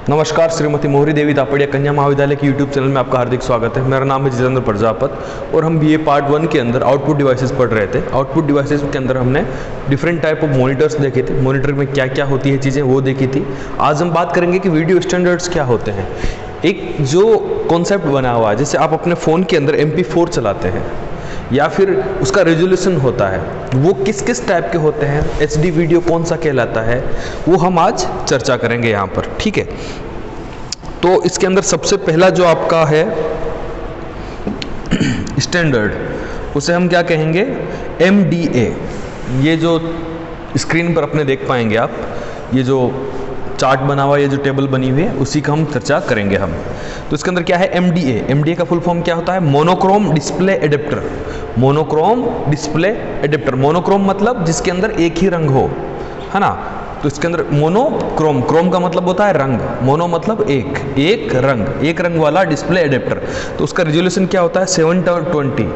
नमस्कार, श्रीमती मोहरी देवी तापड़िया कन्या महाविद्यालय के यूट्यूब चैनल में आपका हार्दिक स्वागत है। मेरा नाम है जितेंद्र प्रजापत और हम बीए पार्ट 1 के अंदर आउटपुट डिवाइसेस पढ़ रहे थे। आउटपुट डिवाइसेस के अंदर हमने डिफरेंट टाइप ऑफ मॉनिटर्स देखे थे, मॉनिटर में क्या क्या होती है चीज़ें वो देखी थी। आज हम बात करेंगे कि वीडियो स्टैंडर्ड्स क्या होते हैं। एक जो कॉन्सेप्ट बना हुआ है, जैसे आप अपने फ़ोन के अंदर MP4 चलाते हैं या फिर उसका रेजोल्यूशन होता है, वो किस किस टाइप के होते हैं, HD वीडियो कौन सा कहलाता है, वो हम आज चर्चा करेंगे यहाँ पर। ठीक है, तो इसके अंदर सबसे पहला जो आपका है स्टैंडर्ड, उसे हम क्या कहेंगे, MDA। ये जो स्क्रीन पर अपने देख पाएंगे आप, ये जो चार्ट बना हुआ, ये जो टेबल बनी हुई है, उसी का हम चर्चा करेंगे हम। तो इसके अंदर क्या है, MDA का फुल फॉर्म क्या होता है, monochrome display adapter. Monochrome display adapter, monochrome मतलब जिसके अंदर एक ही रंग हो, है ना। तो इसके अंदर मोनोक्रोम, क्रोम का मतलब होता है रंग, मोनो मतलब एक रंग वाला डिस्प्ले एडेप्टर। तो उसका रेजोल्यूशन क्या होता है, 720,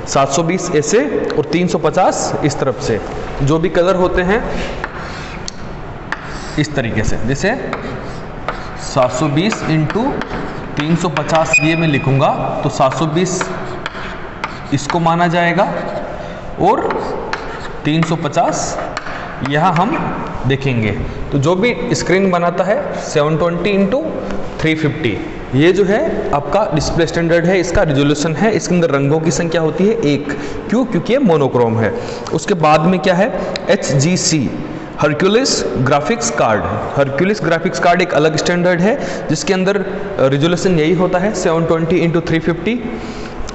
720 ऐसे और 350 इस तरफ से। जो भी कलर होते हैं इस तरीके से, जैसे 720 इंटू 350 ये मैं लिखूंगा, तो 720 इसको माना जाएगा और 350 यहाँ हम देखेंगे। तो जो भी स्क्रीन बनाता है 720 इंटू 350, ये जो है आपका डिस्प्ले स्टैंडर्ड है, इसका रिजोल्यूशन है। इसके अंदर रंगों की संख्या होती है 1, क्यों, क्योंकि ये मोनोक्रोम है। उसके बाद में क्या है, HGC, Hercules graphics card. Hercules graphics card एक अलग स्टैंडर्ड है, जिसके अंदर रिजोल्यूशन यही होता है 720 इंटू 350।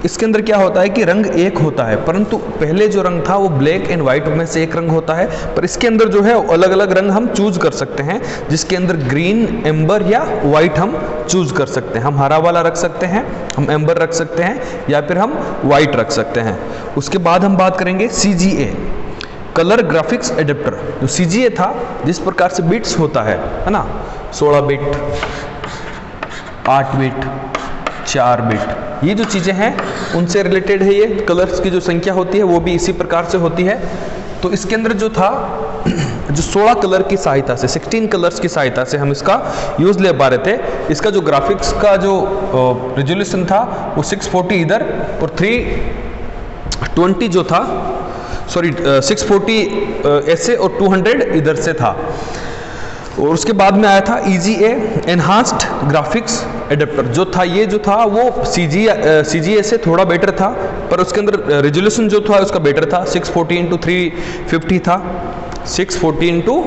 इसके अंदर क्या होता है कि रंग एक होता है, परंतु पहले जो रंग था वो ब्लैक एंड व्हाइट में से एक रंग होता है, पर इसके अंदर जो है अलग अलग रंग हम चूज कर सकते हैं, जिसके अंदर ग्रीन, एम्बर या व्हाइट हम चूज कर सकते हैं। हम हरा वाला रख सकते हैं, हम एम्बर रख सकते हैं, या फिर हम व्हाइट रख सकते हैं। उसके बाद हम बात करेंगे CGA, कलर ग्राफिक्स एडेप्टर। जो CGA था, जिस प्रकार से बिट्स होता है ना, 16 बिट, 8 बिट, 4 बिट, ये जो चीज़ें हैं उनसे रिलेटेड है। ये कलर्स की जो संख्या होती है वो भी इसी प्रकार से होती है। तो इसके अंदर जो था, जो 16 कलर की सहायता से, 16 कलर्स की सहायता से हम इसका यूज़ ले पा रहे थे। इसका जो ग्राफिक्स का जो रेजोल्यूशन था वो 640 इधर और 320 जो था, सॉरी 640 ऐसे और 200 इधर से था। और उसके बाद में आया था EGA, एनहांस्ड ग्राफिक्स एडेप्टर। जो था, ये जो था वो CGA से थोड़ा बेटर था, पर उसके अंदर रेजोल्यूशन जो था उसका बेटर था, 640 इंटू 350 था, 640 इंटू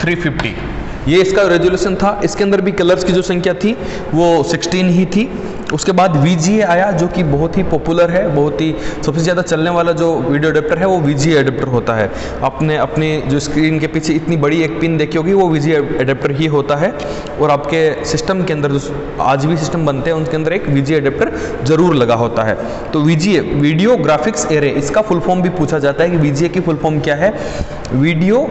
350 ये इसका रेजोल्यूशन था। इसके अंदर भी कलर्स की जो संख्या थी वो 16 ही थी। उसके बाद VGA आया, जो कि बहुत ही पॉपुलर है, बहुत ही सबसे ज़्यादा चलने वाला जो वीडियो एडेप्टर है वो VGA एडेप्टर होता है। आपने अपने जो स्क्रीन के पीछे इतनी बड़ी एक पिन देखी होगी, वो VGA एडेप्टर ही होता है। और आपके सिस्टम के अंदर जो आज भी सिस्टम बनते हैं उनके अंदर एक VGA एडेप्टर जरूर लगा होता है। तो VGA, वीडियो ग्राफिक्स एरे, इसका फुल फॉर्म भी पूछा जाता है कि VGA की फुल फॉर्म क्या है, वीडियो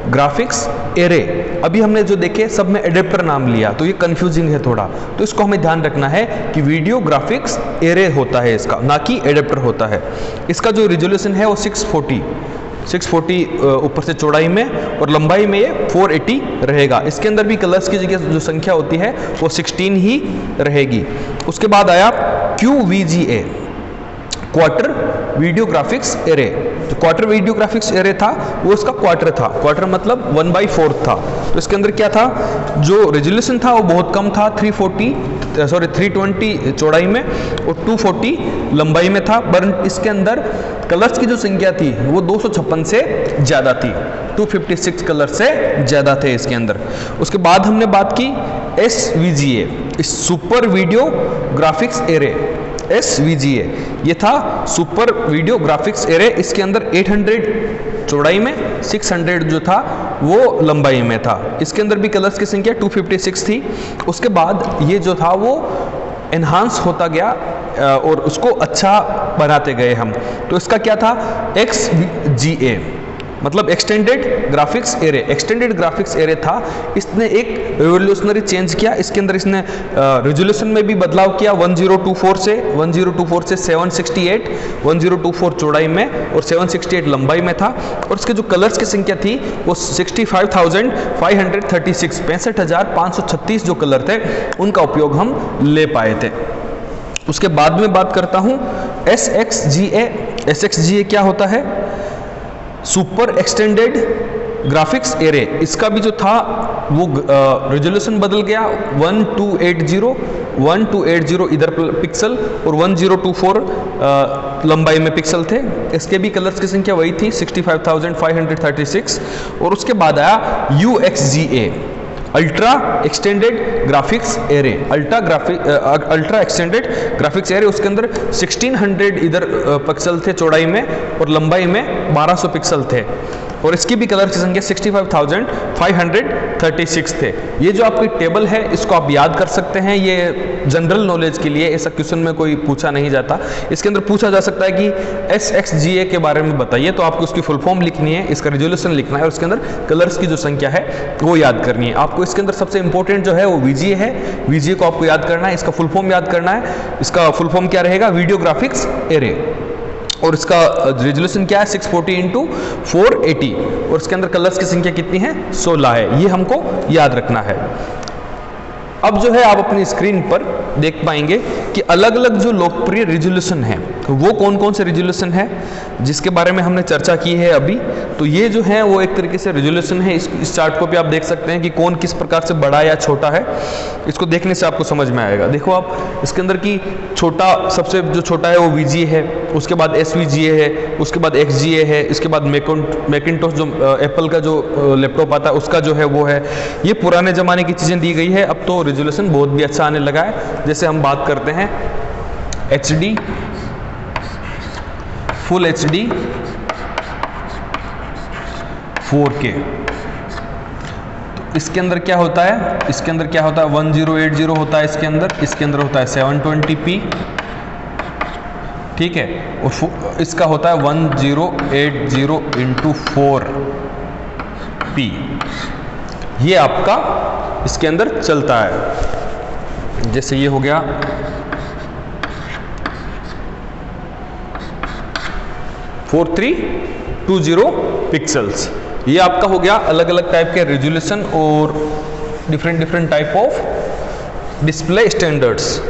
ग्राफिक्स एरे। अभी हमने जो देखे सब में एडेप्टर नाम लिया, तो ये कंफ्यूजिंग है थोड़ा, तो इसको हमें ध्यान रखना है कि वीडियो ग्राफिक्स एरे होता है इसका, ना कि एडेप्टर होता है। इसका जो रिजोल्यूशन है वो 640 ऊपर से चौड़ाई में और लंबाई में ये 480 रहेगा। इसके अंदर भी कलर्स की जगह जो संख्या होती है वो 16 ही रहेगी। उसके बाद आया QVGA, quarter video graphics array. जो क्वार्टर वीडियो ग्राफिक्स एरे था वो इसका क्वार्टर था, क्वार्टर मतलब 1/4 था। तो इसके अंदर क्या था, जो रेजोल्यूशन था वो बहुत कम था, 320 चौड़ाई में और 240 लंबाई में था, पर इसके अंदर कलर्स की जो संख्या थी वो 256 से ज़्यादा थी, 256 कलर से ज़्यादा थे इसके अंदर। उसके बाद हमने बात की SVGA, super video graphics array. SVGA ये था सुपर वीडियो ग्राफिक्स एरे। इसके अंदर 800 चौड़ाई में, 600 जो था वो लंबाई में था। इसके अंदर भी कलर्स की संख्या 256 थी। उसके बाद ये जो था वो एनहांस होता गया और उसको अच्छा बनाते गए हम। तो इसका क्या था, XVGA, मतलब extended graphics array. Extended graphics array था, इसने एक रिवोल्यूशनरी चेंज किया। इसके अंदर इसने रेजोल्यूशन में भी बदलाव किया, 1024 से 768, 1024 चौड़ाई में और 768 लंबाई में था। और इसके जो कलर्स की संख्या थी वो 65,536, 65,536 जो कलर थे उनका उपयोग हम ले पाए थे। उसके बाद में बात करता हूं SXGA। SXGA क्या होता है? Super extended graphics array. इसका भी जो था वो रेजोल्यूशन बदल गया, 1280 इधर पिक्सल और 1024 लंबाई में पिक्सल थे। इसके भी कलर्स की संख्या वही थी 65,536। और उसके बाद आया UXGA, ultra extended graphics array. Ultra extended graphics array, उसके अंदर 1600 इधर पिक्सल थे चौड़ाई में और लंबाई में 1200 पिक्सल थे। और इसकी भी कलर की संख्या 65,536 थे। ये जो आपकी टेबल है इसको आप याद कर सकते हैं, ये जनरल नॉलेज के लिए, ऐसा क्वेश्चन में कोई पूछा नहीं जाता। इसके अंदर पूछा जा सकता है कि SXGA के बारे में बताइए, तो आपको उसकी फुल फॉर्म लिखनी है, इसका रेजोल्यूशन लिखना है और उसके अंदर कलर्स की जो संख्या है वो याद करनी है। आपको इसके अंदर सबसे इंपॉर्टेंट जो है वो VGA है। VGA को आपको याद करना है, इसका फुल फॉर्म याद करना है। इसका फुल फॉर्म क्या रहेगा? Video graphics array. और इसका रेजोल्यूशन क्या है? 640x480। और इसके अंदर कलर्स की संख्या कितनी है? 16 है। ये हमको याद रखना है। अब जो है आप अपनी स्क्रीन पर देख पाएंगे कि अलग अलग जो लोकप्रिय रेजोल्यूशन है वो कौन कौन से रेजोल्यूशन है जिसके बारे में हमने चर्चा की है अभी। तो ये जो है वो एक तरीके से रेजोल्यूशन है। इस चार्ट को भी आप देख सकते हैं कि कौन किस प्रकार से बड़ा या छोटा है। इसको देखने से आपको समझ में आएगा। देखो आप इसके अंदर की छोटा, सबसे जो छोटा है वो VGA है, उसके बाद SVGA है, उसके बाद XGA है, इसके बाद मैकिंटोश जो एप्पल का जो लैपटॉप आता है उसका जो है वो है। ये पुराने ज़माने की चीज़ें दी गई है। अब तो रेजोल्यूशन बहुत भी अच्छा आने लगा है। जैसे हम बात करते हैं HD, फुल HD, 4K। तो इसके अंदर क्या होता है? इसके अंदर क्या होता है? 1080 होता है इसके अंदर होता है 720p, ठीक है। और इसका होता है 1080x4p। ये आपका इसके अंदर चलता है। जैसे ये हो गया 4320 पिक्सल्स। ये आपका हो गया अलग अलग टाइप के रेजोल्यूशन और different type of display standards.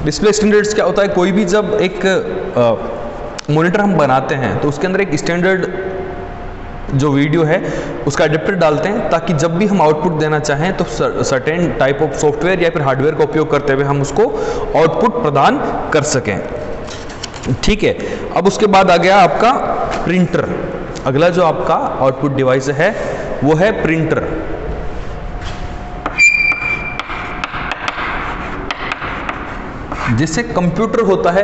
Display standards क्या होता है? कोई भी जब एक मॉनिटर हम बनाते हैं तो उसके अंदर एक स्टैंडर्ड जो वीडियो है उसका एडेप्टर डालते हैं, ताकि जब भी हम आउटपुट देना चाहें तो सर्टेन टाइप ऑफ सॉफ्टवेयर या फिर हार्डवेयर का उपयोग करते हुए हम उसको आउटपुट प्रदान कर सकें, ठीक है। अब उसके बाद आ गया आपका प्रिंटर। अगला जो आपका आउटपुट डिवाइस है वो है प्रिंटर। जैसे कंप्यूटर होता है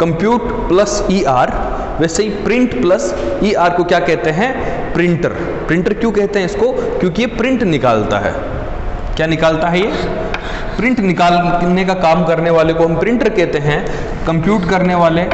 कंप्यूट प्लस ER, वैसे ही प्रिंट प्लस ER को क्या कहते हैं? प्रिंटर। प्रिंटर क्यों कहते हैं इसको? क्योंकि ये प्रिंट निकालता है। क्या निकालता है? ये प्रिंट निकालने का काम करने वाले को हम प्रिंटर कहते हैं। कंप्यूट करने वाले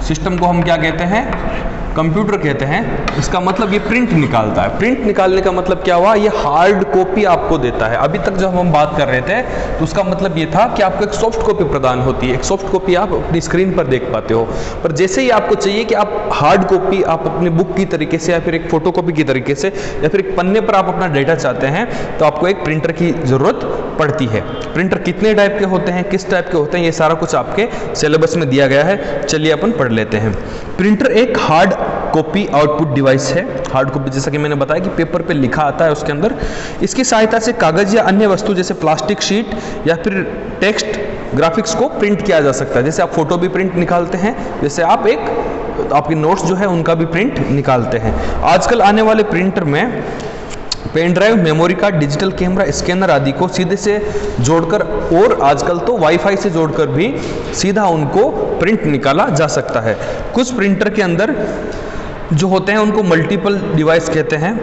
सिस्टम को हम क्या कहते हैं? कंप्यूटर कहते हैं। इसका मतलब ये प्रिंट निकालता है। प्रिंट निकालने का मतलब क्या हुआ? ये हार्ड कॉपी आपको देता है। अभी तक जब हम बात कर रहे थे तो उसका मतलब ये था कि आपको एक सॉफ्ट कॉपी प्रदान होती है। एक सॉफ्ट कॉपी आप अपनी स्क्रीन पर देख पाते हो, पर जैसे ही आपको चाहिए कि आप हार्ड कॉपी आप अपनी बुक की तरीके से या फिर एक फोटो कॉपी की तरीके से या फिर एक पन्ने पर आप अपना डेटा चाहते हैं तो आपको एक प्रिंटर की जरूरत पड़ती है। प्रिंटर कितने टाइप के होते हैं, किस टाइप के होते हैं, ये सारा कुछ आपके सिलेबस में दिया गया है। चलिए अपन पढ़ लेते हैं। प्रिंटर एक हार्ड कॉपी आउटपुट डिवाइस है। हार्ड कॉपी जैसा कि मैंने बताया कि पेपर पे लिखा आता है उसके अंदर। इसकी सहायता से कागज या अन्य वस्तु जैसे प्लास्टिक शीट या फिर टेक्स्ट ग्राफिक्स को प्रिंट किया जा सकता है। जैसे आप फोटो भी प्रिंट निकालते हैं, जैसे आप आपके नोट्स जो है उनका भी प्रिंट निकालते हैं। आजकल आने वाले प्रिंटर में pen drive, memory card, digital camera, scanner आदि को सीधे से जोड़कर और आजकल तो वाईफाई से जोड़कर भी सीधा उनको प्रिंट निकाला जा सकता है। कुछ प्रिंटर के अंदर जो होते हैं उनको मल्टीपल डिवाइस कहते हैं,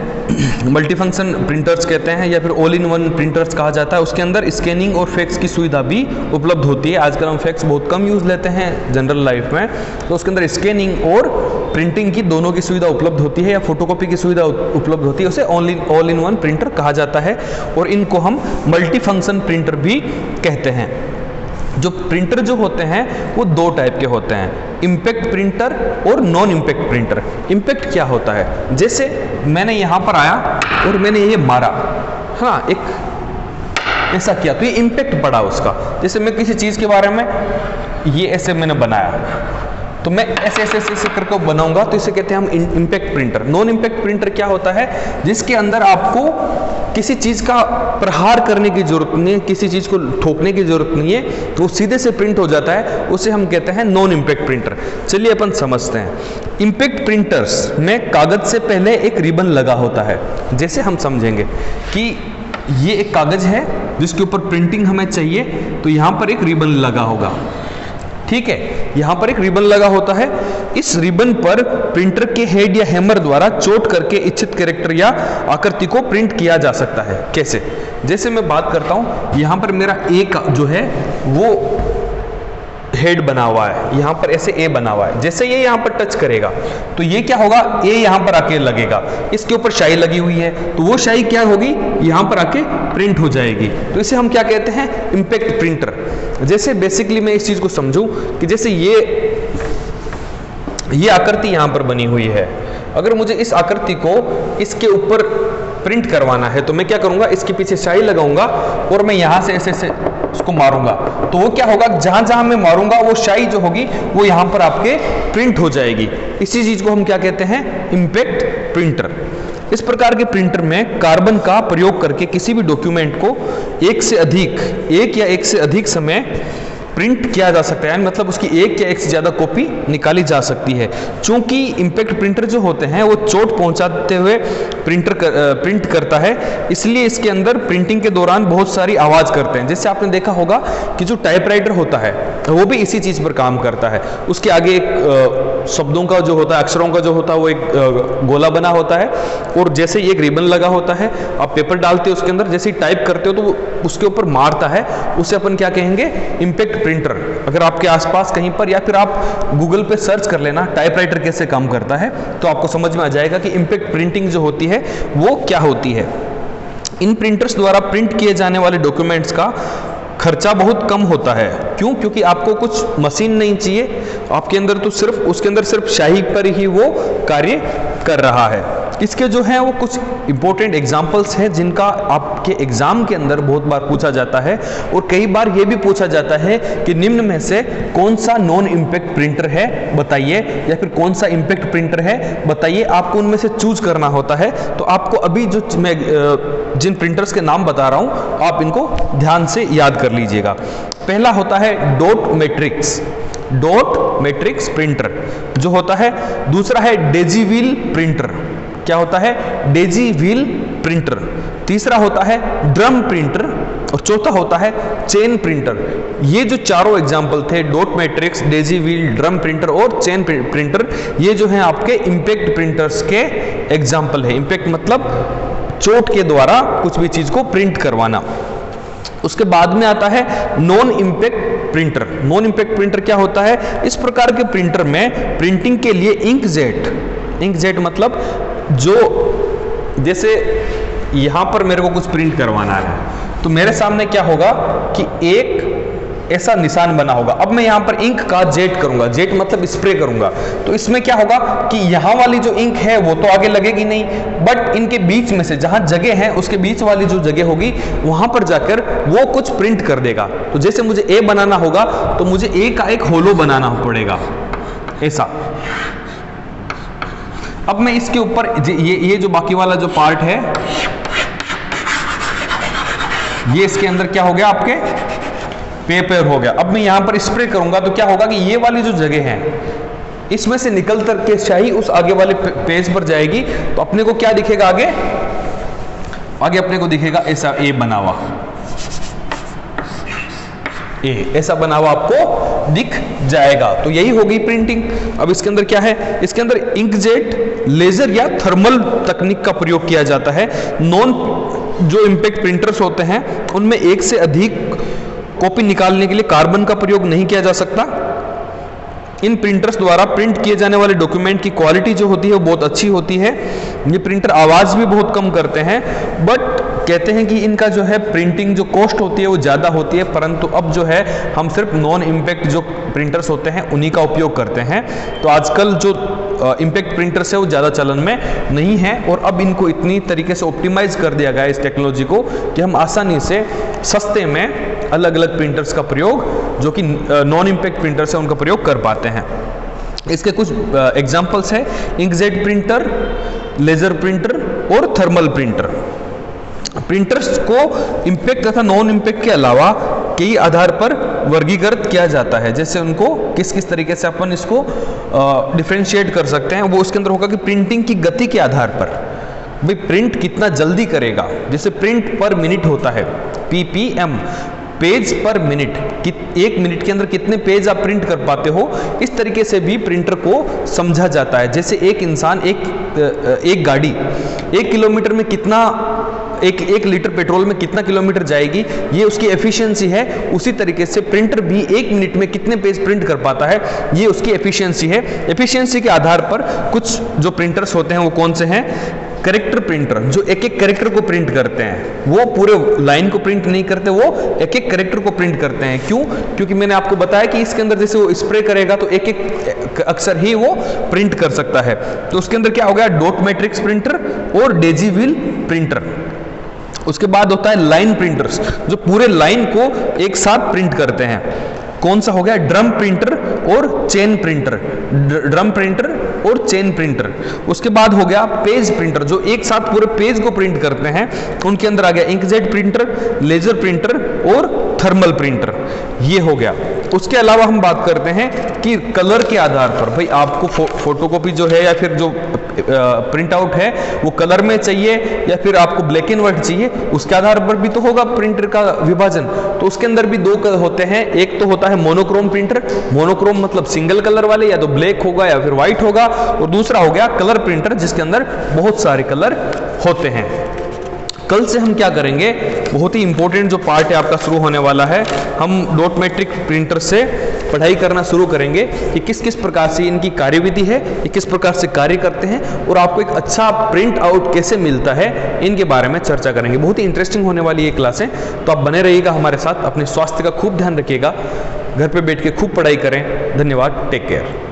मल्टीफंक्शन प्रिंटर्स कहते हैं या फिर ऑल इन वन प्रिंटर्स कहा जाता है। उसके अंदर स्कैनिंग और फैक्स की सुविधा भी उपलब्ध होती है। आजकल हम फैक्स बहुत कम यूज़ लेते हैं जनरल लाइफ में, तो उसके अंदर स्कैनिंग और प्रिंटिंग की दोनों की सुविधा उपलब्ध होती है या फोटोकॉपी की सुविधा उपलब्ध होती है, उसे ऑल इन वन प्रिंटर कहा जाता है। और इनको हम मल्टी फंक्शन प्रिंटर भी कहते हैं। जो प्रिंटर जो होते हैं वो दो टाइप के होते हैं, इम्पैक्ट प्रिंटर और नॉन इम्पैक्ट प्रिंटर। इम्पैक्ट क्या होता है, जैसे मैंने यहाँ पर आया और मैंने ये मारा, हाँ एक ऐसा किया तो ये इम्पैक्ट पड़ा उसका। जैसे मैं किसी चीज़ के बारे में ये ऐसे मैंने बनाया तो मैं ऐसे ऐसे ऐसे ऐसे करके बनाऊंगा, तो इसे कहते हैं हम impact printer. Non impact printer क्या होता है, जिसके अंदर आपको किसी चीज़ का प्रहार करने की जरूरत नहीं है, किसी चीज़ को ठोकने की जरूरत नहीं है, तो सीधे से प्रिंट हो जाता है, उसे हम कहते हैं नॉन इम्पैक्ट प्रिंटर। चलिए अपन समझते हैं। इम्पैक्ट प्रिंटर्स में कागज से पहले एक रिबन लगा होता है। जैसे हम समझेंगे कि ये एक कागज है जिसके ऊपर प्रिंटिंग हमें चाहिए, तो यहाँ पर एक रिबन लगा होगा, ठीक है, यहाँ पर एक रिबन लगा होता है। इस रिबन पर प्रिंटर के हेड या हैमर द्वारा चोट करके इच्छित कैरेक्टर या आकृति को प्रिंट किया जा सकता है। कैसे, जैसे मैं बात करता हूँ, यहाँ पर मेरा ए का जो है वो हेड बना हुआ है, यहाँ पर ऐसे ए बना हुआ है। जैसे ये यहाँ पर टच करेगा तो ये क्या होगा, ए यहाँ पर आके लगेगा, इसके ऊपर शाई लगी हुई है तो वो शाई क्या होगी, यहाँ पर आके प्रिंट हो जाएगी। तो इसे हम क्या कहते हैं, इम्पैक्ट प्रिंटर। जैसे बेसिकली मैं इस चीज को समझूं कि जैसे ये आकृति यहाँ पर बनी हुई है, अगर मुझे इस आकृति को इसके ऊपर प्रिंट करवाना है तो मैं क्या करूंगा, इसके पीछे शाई लगाऊंगा और मैं यहां से ऐसे ऐसे उसको मारूंगा, तो वो क्या होगा, जहां जहां मैं मारूंगा वो शाई जो होगी वो यहां पर आपके प्रिंट हो जाएगी। इसी चीज को हम क्या कहते हैं, इम्पैक्ट प्रिंटर। इस प्रकार के प्रिंटर में कार्बन का प्रयोग करके किसी भी डॉक्यूमेंट को एक या एक से अधिक समय प्रिंट किया जा सकता है, यानी मतलब उसकी एक या एक से ज़्यादा कॉपी निकाली जा सकती है। चूंकि इम्पैक्ट प्रिंटर जो होते हैं वो चोट पहुंचाते हुए प्रिंट करता है, इसलिए इसके अंदर प्रिंटिंग के दौरान बहुत सारी आवाज़ करते हैं। जैसे आपने देखा होगा कि जो टाइपराइटर होता है वो भी इसी चीज़ पर काम करता है। उसके आगे एक शब्दों का जो होता है, अक्षरों का जो होता है वो एक गोला बना होता है, और जैसे ही एक रिबन लगा होता है, आप पेपर डालते हो उसके अंदर, जैसे ही टाइप करते हो तो वो उसके ऊपर मारता है, उसे अपन क्या कहेंगे, इम्पैक्ट प्रिंटर। अगर आपके आसपास कहीं पर या फिर आप गूगल पे सर्च कर लेना टाइपराइटर कैसे काम करता है, तो आपको समझ में आ जाएगा कि इम्पैक्ट प्रिंटिंग जो होती है वो क्या होती है। इन प्रिंटर्स द्वारा प्रिंट किए जाने वाले डॉक्यूमेंट्स का खर्चा बहुत कम होता है। क्यों? क्योंकि आपको कुछ मशीन नहीं चाहिए, आपके अंदर तो सिर्फ उसके अंदर सिर्फ शाही पर ही वो कार्य कर रहा है। इसके जो है वो कुछ इंपॉर्टेंट एग्जाम्पल्स हैं जिनका आपके एग्जाम के अंदर बहुत बार पूछा जाता है, और कई बार ये भी पूछा जाता है कि निम्न में से कौन सा नॉन इम्पैक्ट प्रिंटर है बताइए, या फिर कौन सा इम्पैक्ट प्रिंटर है बताइए। आपको उनमें से चूज करना होता है। तो आपको अभी जो मैं जिन प्रिंटर्स के नाम बता रहा हूं आप इनको ध्यान से याद कर लीजिएगा। पहला होता है डॉट मैट्रिक्स प्रिंटर जो होता है। दूसरा है डेजी व्हील प्रिंटर, क्या होता है, डेजी व्हील प्रिंटर। तीसरा होता है ड्रम प्रिंटर, और चौथा होता है चेन प्रिंटर। ये जो चारों एग्जाम्पल थे, dot matrix, Daisy wheel, drum printer और चेन प्रिंटर, ये जो है आपके इम्पैक्ट प्रिंटर्स के एग्जाम्पल है। इम्पैक्ट मतलब चोट के द्वारा कुछ भी चीज को प्रिंट करवाना। उसके बाद में आता है non impact printer. Non impact printer क्या होता है, इस प्रकार के प्रिंटर में प्रिंटिंग के लिए इंकजेट मतलब जो, जैसे यहां पर मेरे को कुछ प्रिंट करवाना है तो मेरे सामने क्या होगा कि एक ऐसा निशान बना होगा। अब मैं यहां पर इंक का जेट करूंगा, जेट मतलब स्प्रे करूंगा, तो इसमें क्या होगा कि यहां वाली जो इंक है वो तो आगे लगेगी नहीं, बट इनके बीच में से जहां जगह है उसके बीच वाली जो जगह होगी वहां पर जाकर वो कुछ प्रिंट कर देगा। तो जैसे मुझे ए बनाना होगा तो मुझे ए का एक होलो बनाना पड़ेगा ऐसा। अब मैं इसके ऊपर ये जो बाकी वाला जो पार्ट है ये इसके अंदर क्या हो गया, आपके पेपर हो गया। अब मैं यहां पर स्प्रे करूंगा तो क्या होगा कि ये वाली जो जगह है इसमें से निकल कर के शाही उस आगे वाले पेज पर जाएगी, तो अपने को क्या दिखेगा, आगे अपने को दिखेगा ऐसा ए बना हुआ, ऐसा बना हुआ आपको दिख जाएगा। तो यही होगी प्रिंटिंग। अब इसके अंदर क्या है, इसके अंदर इंकजेट, लेजर या थर्मल तकनीक का प्रयोग किया जाता है। जो इम्पैक्ट प्रिंटर्स होते हैं उनमें एक से अधिक कॉपी निकालने के लिए कार्बन का प्रयोग नहीं किया जा सकता। इन प्रिंटर्स द्वारा प्रिंट किए जाने वाले डॉक्यूमेंट की क्वालिटी जो होती है वो बहुत अच्छी होती है। ये प्रिंटर आवाज़ भी बहुत कम करते हैं, बट कहते हैं कि इनका जो है प्रिंटिंग जो कॉस्ट होती है वो ज़्यादा होती है, परंतु अब जो है हम सिर्फ नॉन इम्पैक्ट जो प्रिंटर्स होते हैं उन्हीं का उपयोग करते हैं। तो आजकल जो इम्पैक्ट प्रिंटर्स है वो ज़्यादा चलन में नहीं है, और अब इनको इतनी तरीके से ऑप्टिमाइज कर दिया गया है इस टेक्नोलॉजी को कि हम आसानी से सस्ते में अलग अलग प्रिंटर्स का प्रयोग, जो कि नॉन इम्पैक्ट प्रिंटर्स है, उनका प्रयोग कर पाते हैं। इसके कुछ एग्जाम्पल्स है इंकजेट प्रिंटर, लेजर प्रिंटर और थर्मल प्रिंटर। प्रिंटर्स को इम्पैक्ट तथा नॉन इम्पैक्ट के अलावा कई आधार पर वर्गीकृत किया जाता है, जैसे उनको किस किस तरीके से अपन इसको डिफरेंशिएट कर सकते हैं। वो उसके अंदर होगा कि प्रिंटिंग की गति के आधार पर, भाई प्रिंट कितना जल्दी करेगा, जैसे प्रिंट पर मिनट होता है PPM, पेज पर मिनट, कि 1 मिनट के अंदर कितने पेज आप प्रिंट कर पाते हो, इस तरीके से भी प्रिंटर को समझा जाता है। जैसे एक इंसान एक गाड़ी 1 किलोमीटर में कितना, एक लीटर पेट्रोल में कितना किलोमीटर जाएगी, ये उसकी एफिशिएंसी है। उसी तरीके से प्रिंटर भी 1 मिनट में कितने पेज प्रिंट कर पाता है, ये उसकी एफिशिएंसी है। एफिशिएंसी के आधार पर कुछ जो प्रिंटर्स होते हैं वो कौन से हैं, कैरेक्टर प्रिंटर, जो एक एक कैरेक्टर को प्रिंट करते हैं, वो पूरे लाइन को प्रिंट नहीं करते, वो एक एक कैरेक्टर को प्रिंट करते हैं। क्यों? क्योंकि मैंने आपको बताया कि इसके अंदर जैसे वो स्प्रे करेगा तो एक एक अक्षर ही वो प्रिंट कर सकता है। तो उसके अंदर क्या हो गया, डॉट मैट्रिक्स प्रिंटर और डेजी व्हील प्रिंटर। उसके बाद होता है लाइन प्रिंटर्स, जो पूरे लाइन को एक साथ प्रिंट करते हैं। कौन सा हो गया, ड्रम प्रिंटर और चेन प्रिंटर, ड्रम प्रिंटर और चेन प्रिंटर। उसके बाद हो गया पेज प्रिंटर, जो एक साथ पूरे पेज को प्रिंट करते हैं। उनके अंदर आ गया इंकजेट प्रिंटर, लेजर प्रिंटर और थर्मल प्रिंटर, ये हो गया। उसके अलावा हम बात करते हैं कि कलर के आधार पर, भाई आपको फोटोकॉपी जो है या फिर जो प्रिंट आउट है वो कलर में चाहिए या फिर आपको ब्लैक एंड व्हाइट चाहिए, उसके आधार पर भी तो होगा प्रिंटर का विभाजन। तो उसके अंदर भी 2 होते हैं, एक तो होता है मोनोक्रोम प्रिंटर, मोनोक्रोम मतलब सिंगल कलर वाले, या तो ब्लैक होगा या फिर व्हाइट होगा, और दूसरा हो गया कलर प्रिंटर, जिसके अंदर बहुत सारे कलर होते हैं। कल से हम क्या करेंगे, बहुत ही इंपॉर्टेंट जो पार्ट है आपका शुरू होने वाला है, हम डॉट मैट्रिक प्रिंटर से पढ़ाई करना शुरू करेंगे कि किस किस प्रकार से इनकी कार्यविधि है, ये किस प्रकार से कार्य करते हैं, और आपको एक अच्छा प्रिंट आउट कैसे मिलता है, इनके बारे में चर्चा करेंगे। बहुत ही इंटरेस्टिंग होने वाली ये क्लास है, तो आप बने रहिएगा हमारे साथ। अपने स्वास्थ्य का खूब ध्यान रखिएगा, घर पे बैठ के खूब पढ़ाई करें। धन्यवाद, टेक केयर।